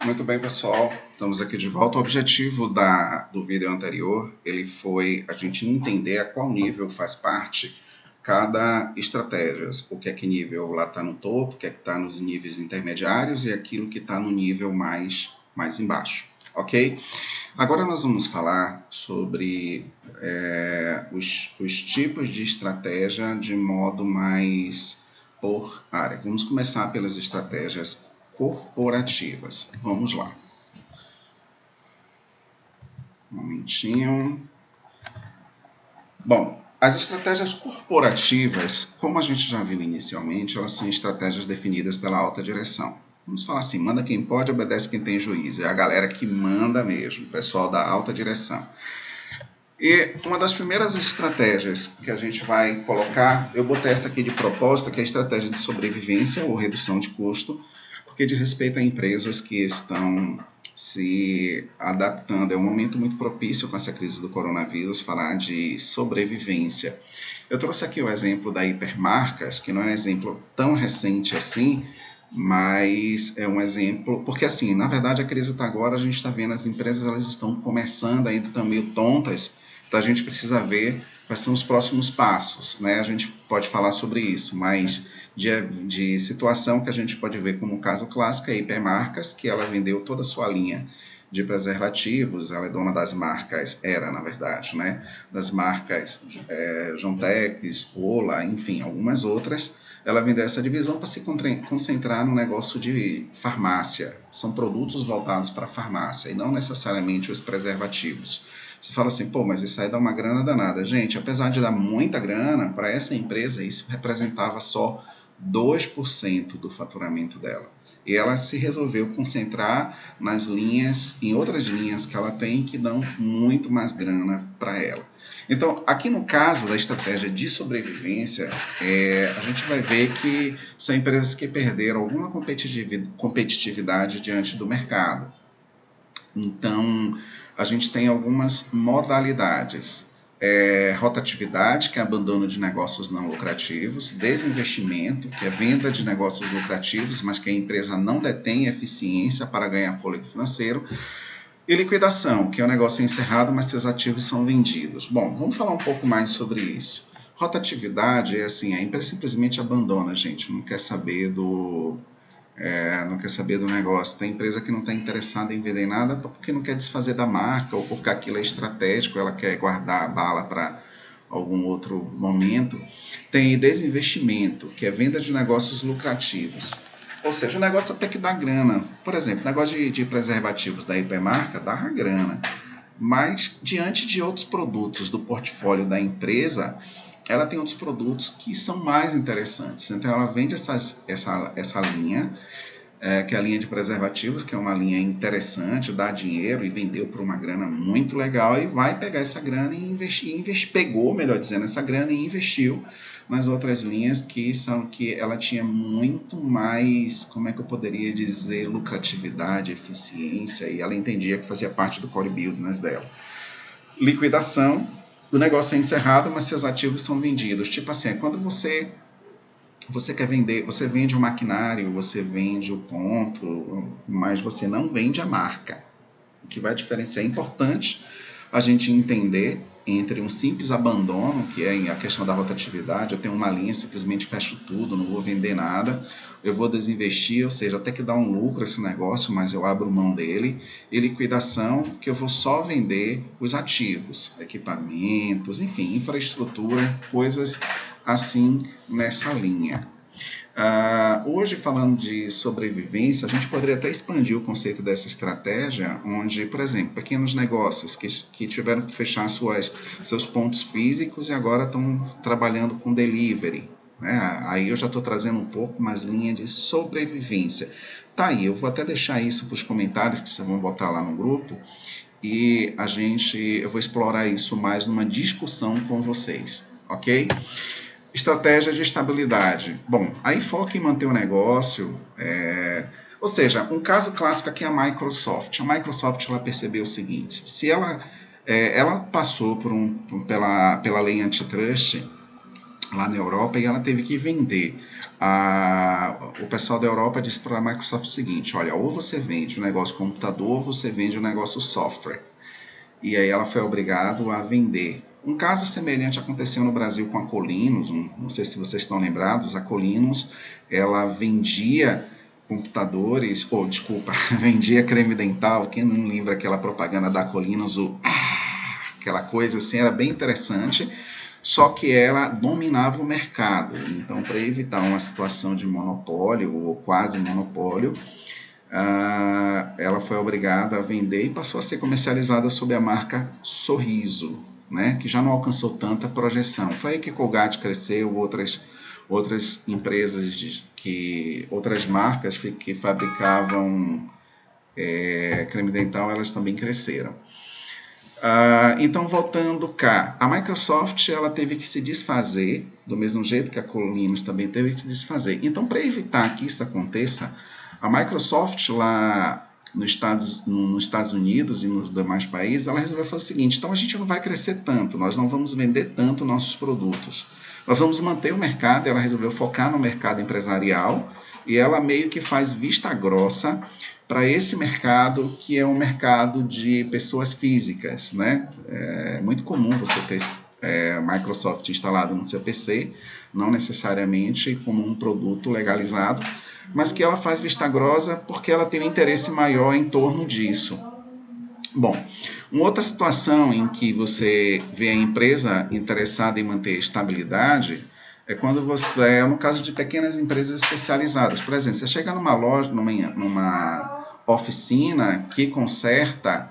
Muito bem, pessoal, estamos aqui de volta. O objetivo do vídeo anterior, ele foi a gente entender a qual nível faz parte cada estratégia. O que é que nível lá está no topo, o que é que está nos níveis intermediários e aquilo que está no nível mais embaixo, ok? Agora nós vamos falar sobre os tipos de estratégia de modo mais por área. Vamos começar pelas estratégias corporativas. Vamos lá. Um momentinho. Bom, as estratégias corporativas, como a gente já viu inicialmente, elas são estratégias definidas pela alta direção. Vamos falar assim, manda quem pode, obedece quem tem juízo. É a galera que manda mesmo, o pessoal da alta direção. E uma das primeiras estratégias que a gente vai colocar, eu botei essa aqui de propósito, que é a estratégia de sobrevivência ou redução de custo, porque diz respeito a empresas que estão se adaptando. É um momento muito propício com essa crise do coronavírus falar de sobrevivência. Eu trouxe aqui o exemplo da Hipermarcas, que não é um exemplo tão recente assim, mas é um exemplo, porque assim, na verdade a crise está agora, a gente está vendo as empresas, elas estão começando, ainda estão meio tontas, então a gente precisa ver quais são os próximos passos, né? A gente pode falar sobre isso, mas de situação que a gente pode ver como caso clássico é a Hipermarcas, que ela vendeu toda a sua linha de preservativos, ela é dona das marcas, era na verdade, né? Das marcas Jontex, Ola, enfim, algumas outras. Ela vendeu essa divisão para se concentrar no negócio de farmácia. São produtos voltados para a farmácia e não necessariamente os preservativos. Você fala assim, pô, mas isso aí dá uma grana danada. Gente, apesar de dar muita grana, para essa empresa isso representava só 2% do faturamento dela. E ela se resolveu concentrar nas linhas, em outras linhas que ela tem que dão muito mais grana para ela. Então, aqui no caso da estratégia de sobrevivência, a gente vai ver que são empresas que perderam alguma competitividade diante do mercado. Então, a gente tem algumas modalidades. Rotatividade, que é abandono de negócios não lucrativos, desinvestimento, que é venda de negócios lucrativos, mas que a empresa não detém eficiência para ganhar fôlego financeiro, e liquidação, que é o negócio encerrado, mas seus ativos são vendidos. Bom, vamos falar um pouco mais sobre isso. Rotatividade é assim, a empresa simplesmente abandona, gente, não quer saber do negócio. Tem empresa que não está interessada em vender nada porque não quer desfazer da marca ou porque aquilo é estratégico, ela quer guardar a bala para algum outro momento. Tem desinvestimento, que é venda de negócios lucrativos. Ou seja, o negócio até que dá grana. Por exemplo, o negócio de preservativos da Hipermarca dá grana. Mas, diante de outros produtos do portfólio da empresa, ela tem outros produtos que são mais interessantes. Então, ela vende essa linha, que é a linha de preservativos, que é uma linha interessante, dá dinheiro e vendeu por uma grana muito legal e vai pegar essa grana e investir, pegou, melhor dizendo, essa grana e investiu nas outras linhas que ela tinha muito mais, como é que eu poderia dizer, lucratividade, eficiência, e ela entendia que fazia parte do core business dela. Liquidação, o negócio é encerrado, mas seus ativos são vendidos. Tipo assim, quando você quer vender, você vende o maquinário, você vende o ponto, mas você não vende a marca. O que vai diferenciar é importante a gente entender entre um simples abandono, que é a questão da rotatividade, eu tenho uma linha, simplesmente fecho tudo, não vou vender nada, eu vou desinvestir, ou seja, até que dá um lucro esse negócio, mas eu abro mão dele, e liquidação, que eu vou só vender os ativos, equipamentos, enfim, infraestrutura, coisas assim nessa linha. Hoje, falando de sobrevivência, a gente poderia até expandir o conceito dessa estratégia, onde, por exemplo, pequenos negócios que tiveram que fechar seus pontos físicos e agora estão trabalhando com delivery. Né? Aí eu já estou trazendo um pouco mais linha de sobrevivência. Tá aí, eu vou até deixar isso para os comentários que vocês vão botar lá no grupo e eu vou explorar isso mais numa discussão com vocês, ok? Estratégia de estabilidade. Bom, aí foca em manter o negócio. Ou seja, um caso clássico aqui é a Microsoft. A Microsoft ela percebeu o seguinte: se ela passou pela lei antitrust lá na Europa, e ela teve que vender. O pessoal da Europa disse para a Microsoft o seguinte: olha, ou você vende o negócio computador, ou você vende o negócio software. E aí ela foi obrigada a vender. Um caso semelhante aconteceu no Brasil com a Colinos, não sei se vocês estão lembrados. A Colinos, ela vendia computadores, vendia creme dental. Quem não lembra aquela propaganda da Colinos, aquela coisa assim, era bem interessante, só que ela dominava o mercado. Então, para evitar uma situação de monopólio ou quase monopólio, ela foi obrigada a vender e passou a ser comercializada sob a marca Sorriso, né, que já não alcançou tanta projeção. Foi aí que Colgate cresceu, outras empresas, outras marcas que fabricavam creme dental, elas também cresceram. Então, voltando cá, a Microsoft ela teve que se desfazer, do mesmo jeito que a Colinos também teve que se desfazer. Então, para evitar que isso aconteça, a Microsoft lá nos Estados Unidos e nos demais países, ela resolveu fazer o seguinte: então a gente não vai crescer tanto, nós não vamos vender tanto nossos produtos, nós vamos manter o mercado. Ela resolveu focar no mercado empresarial e ela meio que faz vista grossa para esse mercado, que é um mercado de pessoas físicas, né? É muito comum você ter Microsoft instalado no seu PC, não necessariamente como um produto legalizado, mas que ela faz vista grossa porque ela tem um interesse maior em torno disso. Bom, uma outra situação em que você vê a empresa interessada em manter estabilidade é quando você, no caso de pequenas empresas especializadas. Por exemplo, você chega numa loja, numa oficina que conserta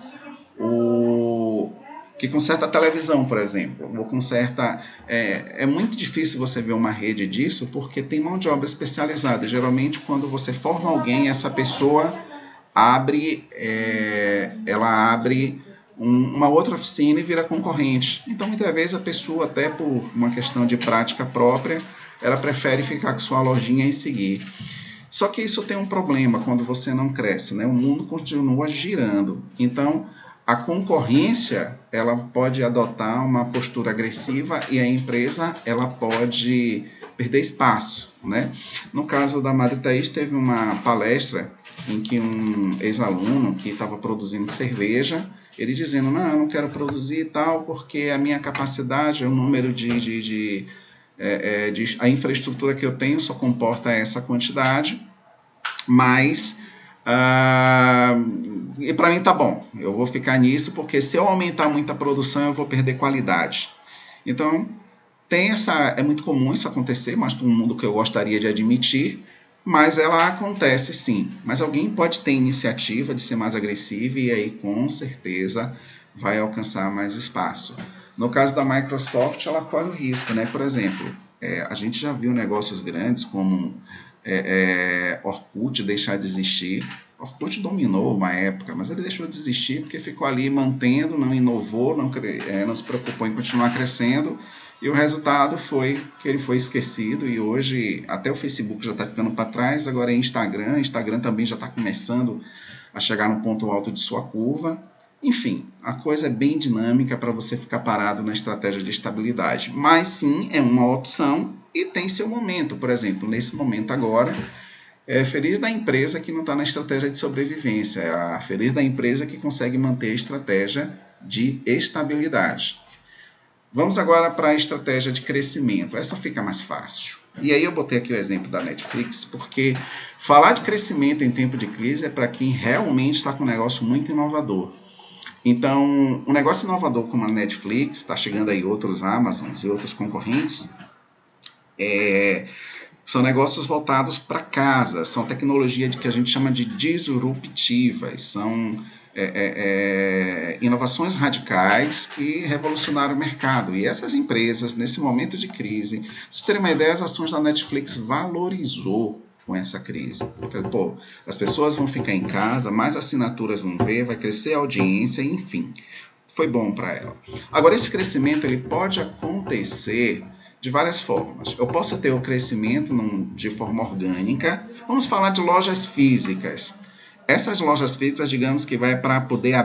a televisão, por exemplo, ou conserta. É muito difícil você ver uma rede disso, porque tem mão de obra especializada. Geralmente, quando você forma alguém, essa pessoa ela abre uma outra oficina e vira concorrente. Então, muitas vezes, a pessoa, até por uma questão de prática própria, ela prefere ficar com sua lojinha e seguir. Só que isso tem um problema quando você não cresce, né? O mundo continua girando. Então, a concorrência ela pode adotar uma postura agressiva e a empresa ela pode perder espaço, né? No caso da Madre Thaís, teve uma palestra em que um ex-aluno que estava produzindo cerveja, ele dizendo: não, eu não quero produzir e tal, porque a minha capacidade, o número a infraestrutura que eu tenho só comporta essa quantidade, mas e para mim tá bom, eu vou ficar nisso, porque se eu aumentar muito a produção eu vou perder qualidade. Então é muito comum isso acontecer, mas para um mundo que eu gostaria de admitir, mas ela acontece sim. Mas alguém pode ter iniciativa de ser mais agressivo e aí com certeza vai alcançar mais espaço. No caso da Microsoft, ela corre o risco, né? Por exemplo, a gente já viu negócios grandes como Orkut deixar de existir. Orkut dominou uma época, mas ele deixou de existir porque ficou ali mantendo, não inovou, não se preocupou em continuar crescendo, e o resultado foi que ele foi esquecido, e hoje até o Facebook já está ficando para trás, agora é Instagram também já está começando a chegar no ponto alto de sua curva. Enfim, a coisa é bem dinâmica para você ficar parado na estratégia de estabilidade, mas sim, é uma opção e tem seu momento. Por exemplo, nesse momento agora, feliz da empresa que não está na estratégia de sobrevivência, feliz da empresa que consegue manter a estratégia de estabilidade. Vamos agora para a estratégia de crescimento. Essa fica mais fácil. E aí eu botei aqui o exemplo da Netflix, porque falar de crescimento em tempo de crise é para quem realmente está com um negócio muito inovador. Então, um negócio inovador como a Netflix, está chegando aí outros Amazons e outros concorrentes, são negócios voltados para casa, são tecnologia que a gente chama de disruptivas, são inovações radicais que revolucionaram o mercado. E essas empresas, nesse momento de crise, pra vocês terem uma ideia, as ações da Netflix valorizou com essa crise. Porque, as pessoas vão ficar em casa, mais assinaturas vão ver, vai crescer a audiência, enfim, foi bom para ela. Agora, esse crescimento ele pode acontecer de várias formas. Eu posso ter o crescimento de forma orgânica. Vamos falar de lojas físicas. Essas lojas fixas, digamos que vai para poder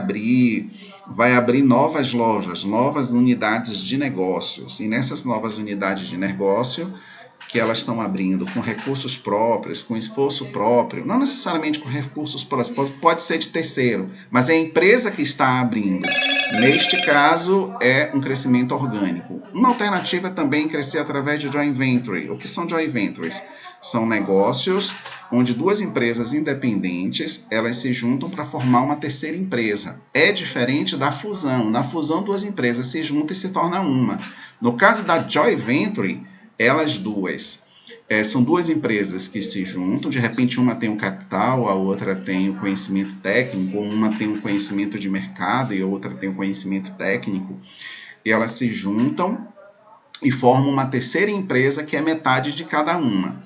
vai abrir novas lojas, novas unidades de negócios. E nessas novas unidades de negócio, que elas estão abrindo com recursos próprios, com esforço próprio, não necessariamente com recursos próprios, pode ser de terceiro, mas é a empresa que está abrindo. Neste caso, é um crescimento orgânico. Uma alternativa é também crescer através de joint venture. O que são joint ventures? São negócios onde duas empresas independentes, elas se juntam para formar uma terceira empresa. É diferente da fusão. Na fusão, duas empresas se juntam e se tornam uma. No caso da joint venture, elas duas são duas empresas que se juntam, de repente uma tem o capital, a outra tem o conhecimento técnico, ou uma tem o conhecimento de mercado e a outra tem o conhecimento técnico, e elas se juntam e formam uma terceira empresa que é metade de cada uma.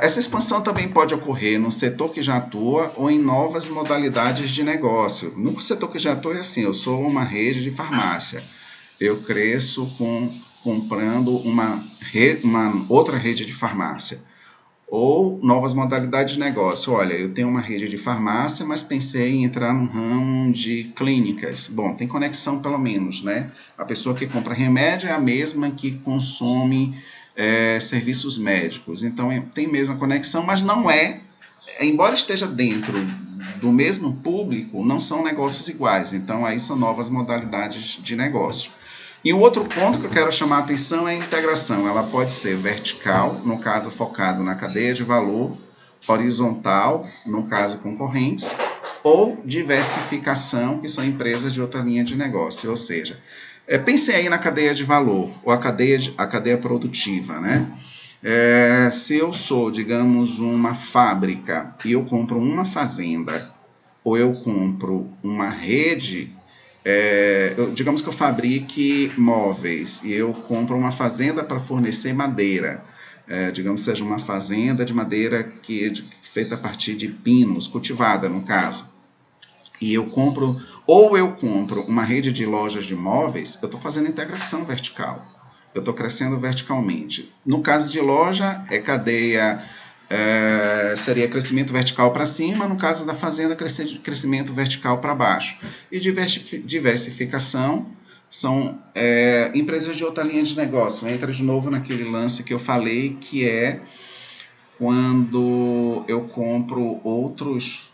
Essa expansão também pode ocorrer no setor que já atua ou em novas modalidades de negócio. No setor que já atua é assim, eu sou uma rede de farmácia, eu cresço comprando uma outra rede de farmácia. Ou novas modalidades de negócio. Olha, eu tenho uma rede de farmácia, mas pensei em entrar no ramo de clínicas. Bom, tem conexão pelo menos, né? A pessoa que compra remédio é a mesma que consome serviços médicos. Então, tem mesma conexão, mas não embora esteja dentro do mesmo público, não são negócios iguais. Então, aí são novas modalidades de negócio. E um outro ponto que eu quero chamar a atenção é a integração. Ela pode ser vertical, no caso focado na cadeia de valor, horizontal, no caso concorrentes, ou diversificação, que são empresas de outra linha de negócio. Ou seja, pense aí na cadeia de valor, ou a cadeia produtiva, né? Se eu sou, digamos, uma fábrica e eu compro uma fazenda, ou eu compro uma rede, digamos que eu fabrique móveis e eu compro uma fazenda para fornecer madeira, digamos que seja uma fazenda de madeira feita a partir de pinos, cultivada no caso, e eu compro uma rede de lojas de móveis, eu estou fazendo integração vertical, eu estou crescendo verticalmente. No caso de loja, seria crescimento vertical para cima, no caso da fazenda, crescimento vertical para baixo. E diversificação são empresas de outra linha de negócio. Entra de novo naquele lance que eu falei, que é quando eu compro outros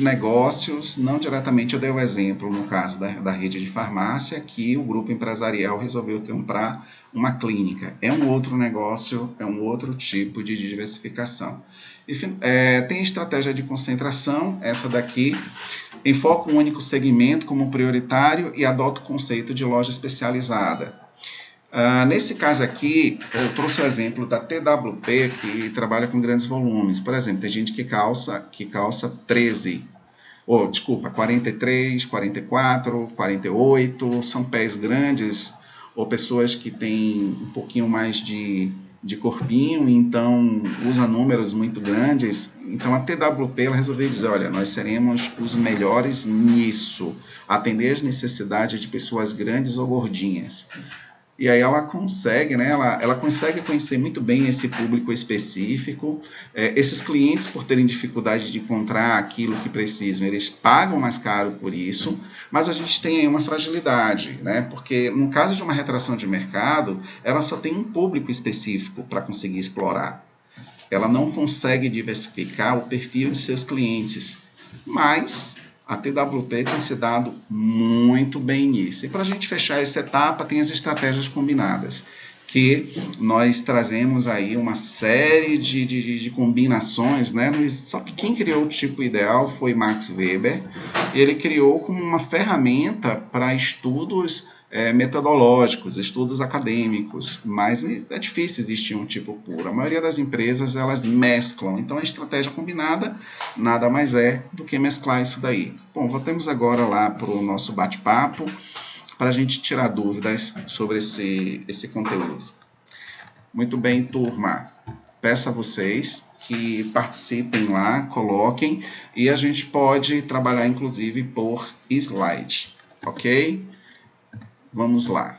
negócios, não diretamente. Eu dei o exemplo no caso da rede de farmácia, que o grupo empresarial resolveu comprar uma clínica. É um outro negócio, é um outro tipo de diversificação. Enfim, tem estratégia de concentração, essa daqui, enfoca um único segmento como prioritário e adota o conceito de loja especializada. Nesse caso aqui, eu trouxe o exemplo da TWP, que trabalha com grandes volumes. Por exemplo, tem gente que calça 43, 44, 48, são pés grandes, ou pessoas que têm um pouquinho mais de corpinho, então usa números muito grandes. Então a TWP ela resolveu dizer, olha, nós seremos os melhores nisso, atender as necessidades de pessoas grandes ou gordinhas. E aí ela consegue, né? Ela consegue conhecer muito bem esse público específico. Esses clientes, por terem dificuldade de encontrar aquilo que precisam, eles pagam mais caro por isso, mas a gente tem aí uma fragilidade, né? Porque no caso de uma retração de mercado, ela só tem um público específico para conseguir explorar. Ela não consegue diversificar o perfil de seus clientes, mas a TWP tem se dado muito bem nisso. E para a gente fechar essa etapa, tem as estratégias combinadas, que nós trazemos aí uma série de combinações, né? Só que quem criou o tipo ideal foi Max Weber. Ele criou como uma ferramenta para estudos metodológicos, estudos acadêmicos, mas é difícil existir um tipo puro. A maioria das empresas, elas mesclam. Então, a estratégia combinada nada mais é do que mesclar isso daí. Bom, voltemos agora lá para o nosso bate-papo, para a gente tirar dúvidas sobre esse conteúdo. Muito bem, turma. Peço a vocês que participem lá, coloquem, e a gente pode trabalhar, inclusive, por slide, ok? Vamos lá.